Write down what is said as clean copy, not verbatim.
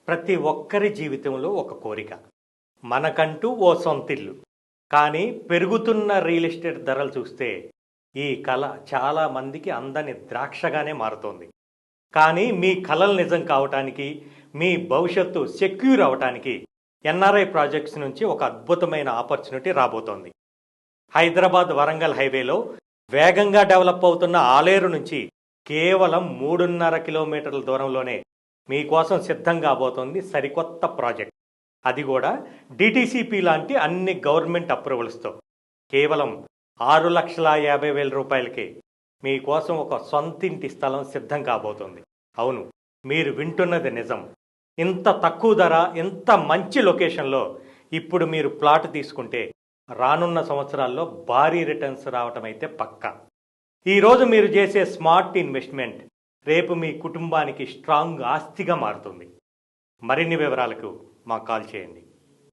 ప్రతి ఒక్కరి జీవితంలో ఒక కోరిక. మనకంటూ ఓ సొంతిల్లు. కానీ పెరుగుతున్న రియల్ ఎస్టేట్ ధరలు చూస్తే ఈ కల చాలా మందికి అందని ద్రాక్షగానే మారుతోంది. కానీ మీ కలలు నిజం కావటానికి, మీ భవిష్యత్తు సెక్యూర్ అవటానికి ఎన్ఆర్ఐ ప్రాజెక్ట్స్ నుంచి ఒక అద్భుతమైన ఆపర్చునిటీ రాబోతోంది. హైదరాబాద్ వరంగల్ హైవేలో వేగంగా డెవలప్ అవుతున్న ఆలేరు నుంచి కేవలం 3.5 కిలోమీటర్ల దూరంలోనే మీకోసం సిద్ధం కాబోతోంది సరికొత్త ప్రాజెక్ట్. అది కూడా డిటిసిపి లాంటి అన్ని గవర్నమెంట్ అప్రూవల్స్తో కేవలం 6,50,000 రూపాయలకే మీకోసం ఒక సొంతింటి స్థలం సిద్ధం కాబోతోంది. అవును, మీరు వింటున్నది నిజం. ఇంత తక్కువ ధర, ఇంత మంచి లొకేషన్లో ఇప్పుడు మీరు ప్లాట్ తీసుకుంటే రానున్న సంవత్సరాల్లో భారీ రిటర్న్స్ రావటం అయితే పక్కా. ఈరోజు మీరు చేసే స్మార్ట్ ఇన్వెస్ట్మెంట్ రేపు మీ కుటుంబానికి స్ట్రాంగ్ ఆస్తిగా మారుతుంది. మరిన్ని వివరాలకు మాకు కాల్ చేయండి.